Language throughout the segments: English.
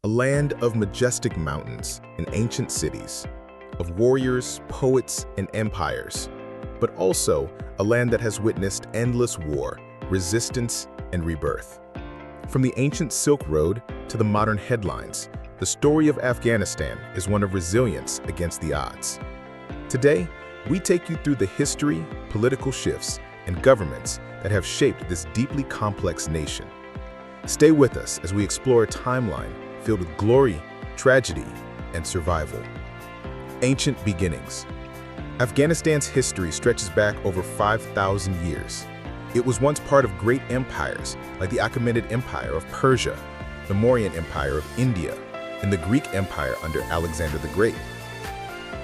A land of majestic mountains and ancient cities, of warriors, poets, and empires, but also a land that has witnessed endless war, resistance, and rebirth. From the ancient Silk Road to the modern headlines, the story of Afghanistan is one of resilience against the odds. Today, we take you through the history, political shifts, and governments that have shaped this deeply complex nation. Stay with us as we explore a timeline filled with glory, tragedy, and survival. Ancient beginnings. Afghanistan's history stretches back over 5,000 years. It was once part of great empires like the Achaemenid Empire of Persia, the Mauryan Empire of India, and the Greek Empire under Alexander the Great.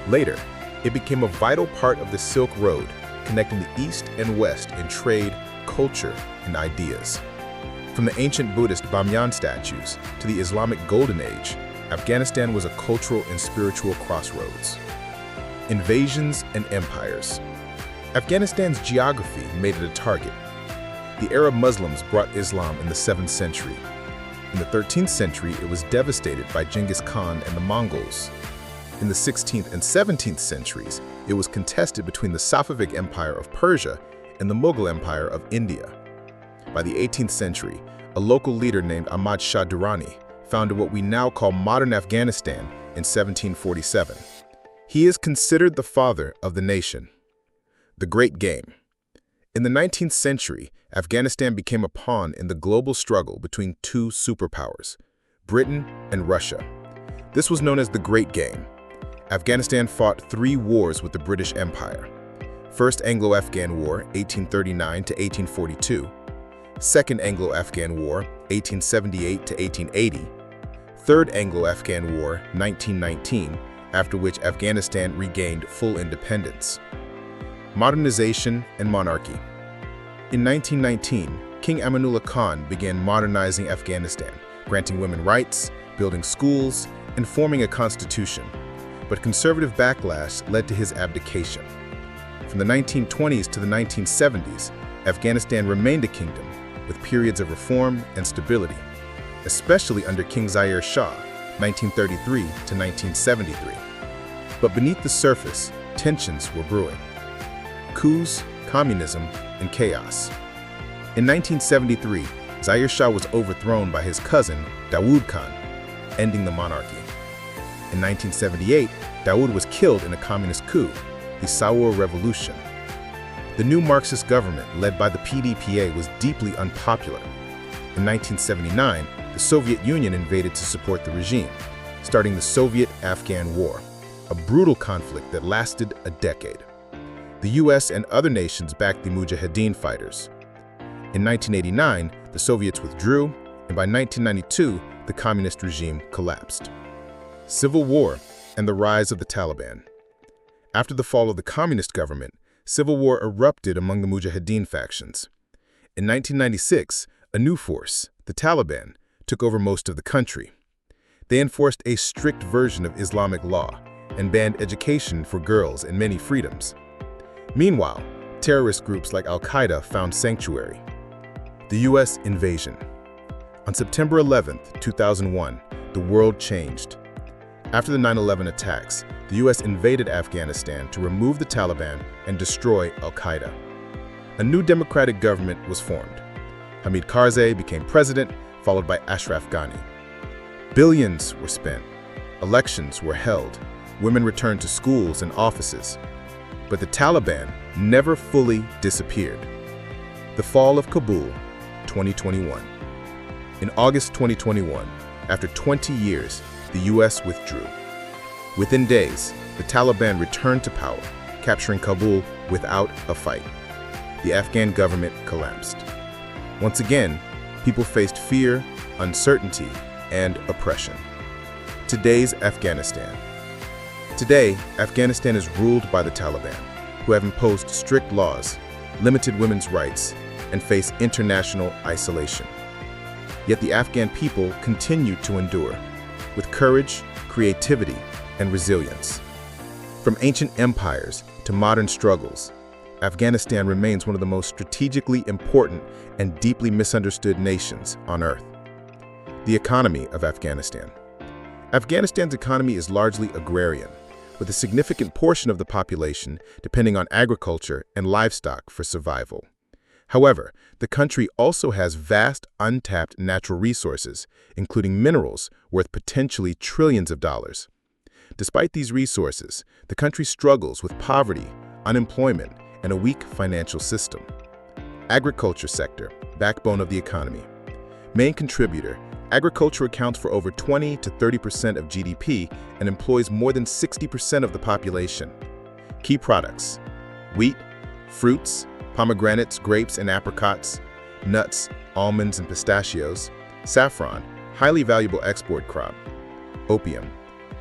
Later, it became a vital part of the Silk Road, connecting the East and West in trade, culture, and ideas. From the ancient Buddhist Bamyan statues to the Islamic Golden Age, Afghanistan was a cultural and spiritual crossroads. Invasions and empires. Afghanistan's geography made it a target. The Arab Muslims brought Islam in the 7th century. In the 13th century, it was devastated by Genghis Khan and the Mongols. In the 16th and 17th centuries, it was contested between the Safavid Empire of Persia and the Mughal Empire of India. By the 18th century, a local leader named Ahmad Shah Durrani founded what we now call modern Afghanistan in 1747. He is considered the father of the nation. The Great Game. In the 19th century, Afghanistan became a pawn in the global struggle between two superpowers, Britain and Russia. This was known as the Great Game. Afghanistan fought 3 wars with the British Empire. First Anglo-Afghan War, 1839 to 1842. Second Anglo-Afghan War, 1878 to 1880. Third Anglo-Afghan War, 1919, after which Afghanistan regained full independence. Modernization and monarchy. In 1919, King Amanullah Khan began modernizing Afghanistan, granting women rights, building schools, and forming a constitution. But conservative backlash led to his abdication. From the 1920s to the 1970s, Afghanistan remained a kingdom, with periods of reform and stability, especially under King Zair Shah, 1933 to 1973. But beneath the surface, tensions were brewing. Coups, communism, and chaos. In 1973, Zair Shah was overthrown by his cousin, Dawood Khan, ending the monarchy. In 1978, Dawood was killed in a communist coup, the Saur Revolution. The new Marxist government, led by the PDPA, was deeply unpopular. In 1979, the Soviet Union invaded to support the regime, starting the Soviet-Afghan War, a brutal conflict that lasted a decade. The US and other nations backed the Mujahideen fighters. In 1989, the Soviets withdrew, and by 1992, the communist regime collapsed. Civil war and the rise of the Taliban. After the fall of the communist government, civil war erupted among the Mujahideen factions. In 1996, a new force, the Taliban, took over most of the country. They enforced a strict version of Islamic law and banned education for girls and many freedoms. Meanwhile, terrorist groups like Al-Qaeda found sanctuary. The U.S. invasion. On September 11, 2001, the world changed. After the 9/11 attacks, the U.S. invaded Afghanistan to remove the Taliban and destroy Al-Qaeda. A new democratic government was formed. Hamid Karzai became president, followed by Ashraf Ghani. Billions were spent. Elections were held. Women returned to schools and offices. But the Taliban never fully disappeared. The fall of Kabul, 2021. In August 2021, after 20 years, the U.S. withdrew. Within days, the Taliban returned to power, capturing Kabul without a fight. The Afghan government collapsed. Once again, people faced fear, uncertainty, and oppression. Today's Afghanistan. Today, Afghanistan is ruled by the Taliban, who have imposed strict laws, limited women's rights, and face international isolation. Yet the Afghan people continue to endure, with courage, creativity, and resilience. From ancient empires to modern struggles, Afghanistan remains one of the most strategically important and deeply misunderstood nations on Earth. The economy of Afghanistan. Afghanistan's economy is largely agrarian, with a significant portion of the population depending on agriculture and livestock for survival. However, the country also has vast untapped natural resources, including minerals worth potentially trillions of dollars. Despite these resources, the country struggles with poverty, unemployment, and a weak financial system. Agriculture sector, backbone of the economy. Main contributor, agriculture accounts for over 20 to 30% of GDP and employs more than 60% of the population. Key products: wheat, fruits, pomegranates, grapes and apricots, nuts, almonds and pistachios, saffron, highly valuable export crop. Opium.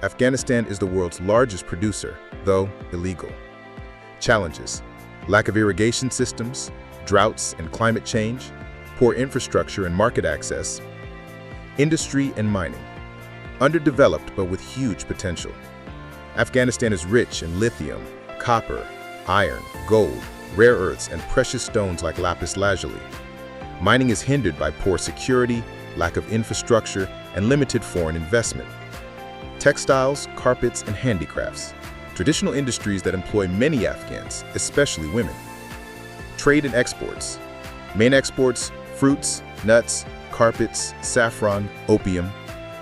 Afghanistan is the world's largest producer, though illegal. Challenges: lack of irrigation systems, droughts and climate change, poor infrastructure and market access. Industry and mining. Underdeveloped but with huge potential. Afghanistan is rich in lithium, copper, iron, gold, rare earths, and precious stones like lapis lazuli. Mining is hindered by poor security, lack of infrastructure, and limited foreign investment. Textiles, carpets, and handicrafts. Traditional industries that employ many Afghans, especially women. Trade and exports. Main exports: fruits, nuts, carpets, saffron, opium.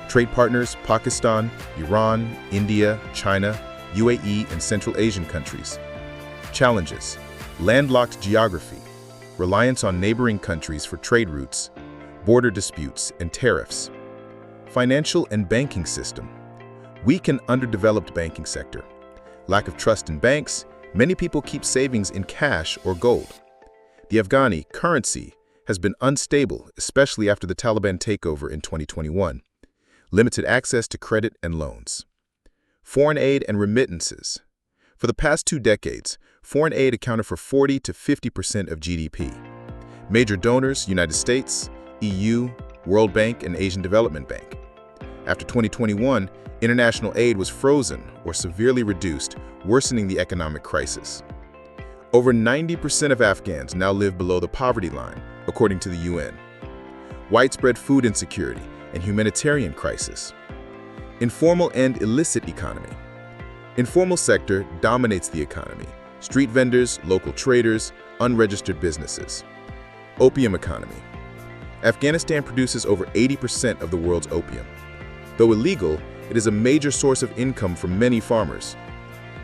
Trade partners: Pakistan, Iran, India, China, UAE, and Central Asian countries. Challenges: landlocked geography, reliance on neighboring countries for trade routes, border disputes, and tariffs. Financial and banking system. Weak and underdeveloped banking sector. Lack of trust in banks, many people keep savings in cash or gold. The Afghani currency has been unstable, especially after the Taliban takeover in 2021. Limited access to credit and loans. Foreign aid and remittances. For the past 2 decades, foreign aid accounted for 40 to 50% of GDP. Major donors: United States, EU, World Bank, and Asian Development Bank. After 2021, international aid was frozen or severely reduced, worsening the economic crisis. Over 90% of Afghans now live below the poverty line, according to the UN. Widespread food insecurity and humanitarian crisis. Informal and illicit economy. Informal sector dominates the economy: street vendors, local traders, unregistered businesses. Opium economy. Afghanistan produces over 80% of the world's opium. Though illegal, it is a major source of income for many farmers.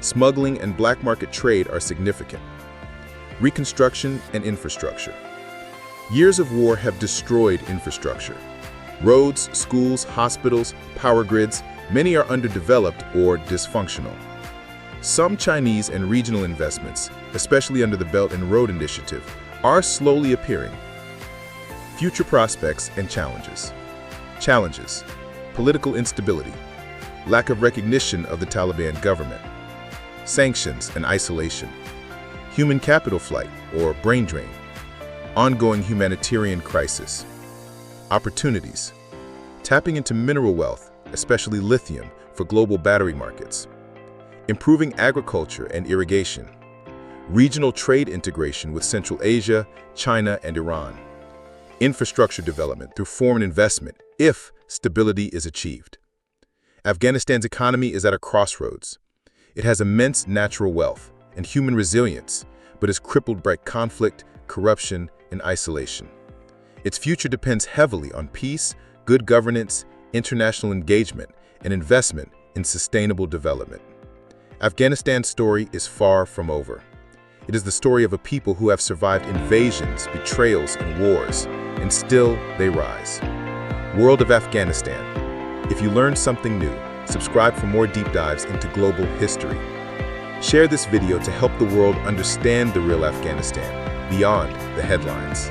Smuggling and black market trade are significant. Reconstruction and infrastructure. Years of war have destroyed infrastructure. Roads, schools, hospitals, power grids, many are underdeveloped or dysfunctional. Some Chinese and regional investments, especially under the Belt and Road Initiative, are slowly appearing. Future prospects and challenges. Challenges: political instability, lack of recognition of the Taliban government, sanctions and isolation, human capital flight or brain drain, ongoing humanitarian crisis. Opportunities: tapping into mineral wealth, especially lithium, for global battery markets, improving agriculture and irrigation, regional trade integration with Central Asia, China, and Iran, infrastructure development through foreign investment if stability is achieved. Afghanistan's economy is at a crossroads. It has immense natural wealth and human resilience, but is crippled by conflict, corruption, and isolation. Its future depends heavily on peace, good governance, international engagement, and investment in sustainable development. Afghanistan's story is far from over. It is the story of a people who have survived invasions, betrayals, and wars, and still they rise. World of Afghanistan. If you learned something new, subscribe for more deep dives into global history. Share this video to help the world understand the real Afghanistan, beyond the headlines.